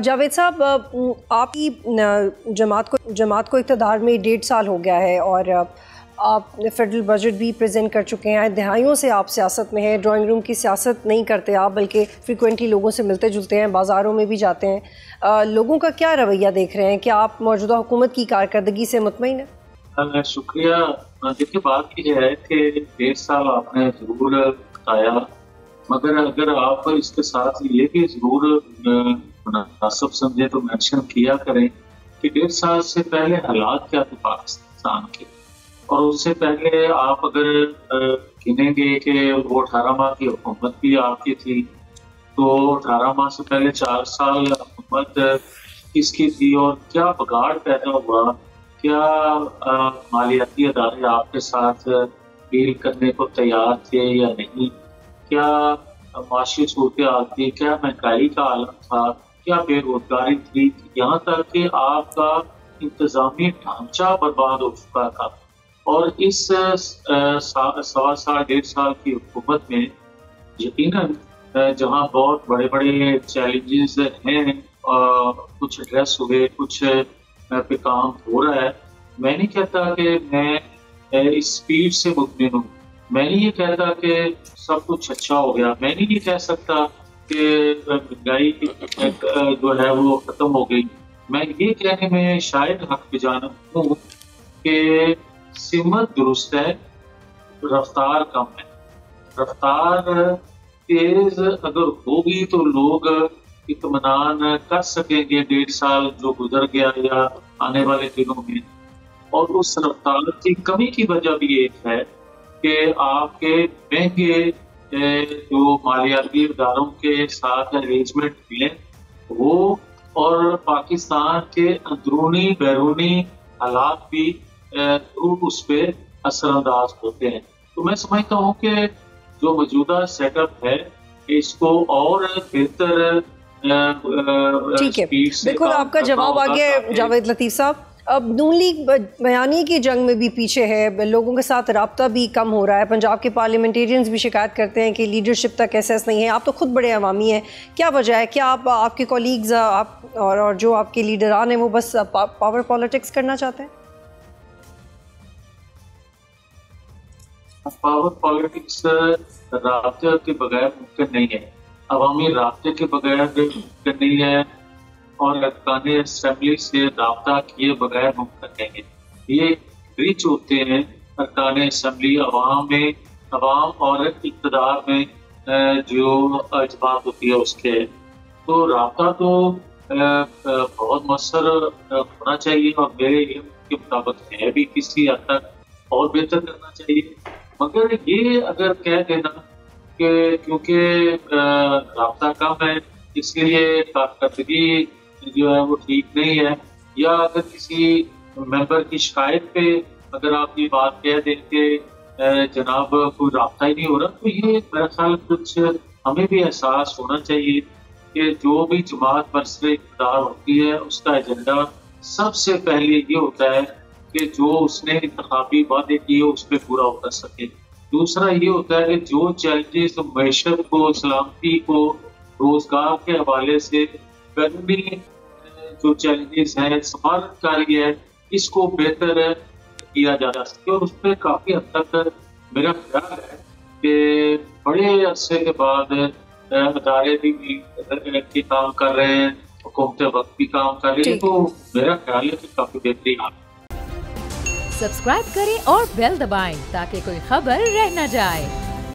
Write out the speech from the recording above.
جاوید صاحب، آپ کی جماعت کو اقتدار میں 1.5 سال ہو گیا ہے اور آپ نے فیڈرل بجٹ بھی پریزنٹ کر چکے ہیں. دہائیوں سے آپ سیاست میں ہیں. ڈرائنگ روم کی سیاست نہیں کرتے آپ، بلکہ فریکوینٹلی لوگوں سے ملتے جلتے ہیں، بازاروں میں بھی جاتے ہیں. لوگوں کا کیا رویہ دیکھ رہے ہیں؟ کیا آپ موجودہ حکومت کی کارکردگی سے مطمئن ہیں؟ شکریہ. دیکھیے، بات یہ ہے کہ 1.5 سال آپ نے ضرور بتایا، مگر اگر آپ اس کے ساتھ یہ بھی ضرور مناسب سمجھے تو مینشن کیا کریں کہ 1.5 سال سے پہلے حالات کیا تھے پاکستان کے، اور اس سے پہلے آپ اگر گنیں گے کہ وہ 18 ماہ کی حکومت بھی آپ کی تھی، تو 18 ماہ سے پہلے 4 سال حکومت کس کی تھی اور کیا بگاڑ پیدا ہوا، کیا مالیاتی ادارے آپ کے ساتھ ڈیل کرنے کو تیار تھے یا نہیں، کیا معاشی صورتحال تھی، کیا مہنگائی کا عالم تھا، کیا بے روزگاری تھی، یہاں تک کہ آپ کا انتظامی ڈھانچہ برباد ہو چکا تھا. اور اس 1.5 سال کی حکومت میں یقیناً جہاں بہت بڑے بڑے چیلنجز ہیں، کچھ ایڈریس ہوئے، کچھ پہ کام ہو رہا ہے. میں نہیں کہتا کہ میں اس اسپیڈ سے مطمئن ہوں، میں نہیں یہ کہتا کہ سب کچھ اچھا ہو گیا، میں نہیں یہ کہہ سکتا کہ مہنگائی جو ہے وہ ختم ہو گئی. میں یہ کہنے میں شاید حق بجانب ہوں کہ سمت درست ہے، رفتار کم ہے. رفتار تیز اگر ہوگی تو لوگ اطمینان کر سکیں گے 1.5 سال جو گزر گیا یا آنے والے دنوں میں. اور اس رفتار کی کمی کی وجہ بھی ایک ہے کہ آپ کے مہنگے جو مالیاتی اداروں کے ساتھ ارینجمنٹ ملے وہ، اور پاکستان کے اندرونی بیرونی حالات بھی اس پہ اثر انداز ہوتے ہیں. تو میں سمجھتا ہوں کہ جو موجودہ سیٹ اپ ہے اس کو اور بہتر ٹھیک ہے. بالکل آپ کا جواب آ گیا جاوید لطیف صاحب. اب نون لیگ بیانیے کی جنگ میں بھی پیچھے ہے، لوگوں کے ساتھ رابطہ بھی کم ہو رہا ہے. پنجاب کے پارلیمنٹیرینز بھی شکایت کرتے ہیں کہ لیڈرشپ تک ایسیس نہیں ہے. آپ تو خود بڑے عوامی ہیں، کیا وجہ ہے؟ کیا آپ کے کولیگز اور جو آپ کے لیڈران ہیں وہ بس پاور پالیٹکس کرنا چاہتے ہیں؟ پاور پالیٹکس رابطے کے بغیر ممکن نہیں ہے، عوامی رابطے کے بغیر ممکن نہیں ہے، اور ارکان اسمبلی سے رابطہ کیے بغیر ممکن نہیں ہے. یہ برج ہوتے ہیں ارکان اسمبلی عوام اور اقتدار میں جو اجماعت ہوتی ہے اس کے. تو رابطہ تو بہت مؤثر ہونا چاہیے، اور میرے علم کے مطابق ہے بھی کسی حد تک، اور بہتر کرنا چاہیے. مگر یہ اگر کہہ دینا کہ کیونکہ رابطہ کم ہے اس کے لیے کارکردگی جو ہے وہ ٹھیک نہیں ہے، یا اگر کسی ممبر کی شکایت پہ اگر آپ یہ بات کہہ دیں کہ جناب کوئی رابطہ ہی نہیں ہو رہا، تو یہ میرا خیال کچھ ہمیں بھی احساس ہونا چاہیے کہ جو بھی جماعت برسر اقتدار ہوتی ہے اس کا ایجنڈا سب سے پہلے یہ ہوتا ہے کہ جو اس نے انتخابی وعدے کیے اس پہ پورا کر سکے. دوسرا یہ ہوتا ہے کہ جو چیلنجز معیشت کو، سلامتی کو، روزگار کے حوالے سے بیرونی جو چیلنجز ہیں، سفارت کاری ہے، اس کو بہتر کیا جا سکے. اور اس پہ کافی حد تک میرا خیال ہے کہ بڑے عرصے کے بعد ادارے بھی کام کر رہے ہیں، حکومت وقت بھی کام کر رہی ہے، تو میرا خیال ہے کہ کافی بہترین ہے. سبسکرائب کریں اور بیل دبائیں تاکہ کوئی خبر رہ نہ جائے.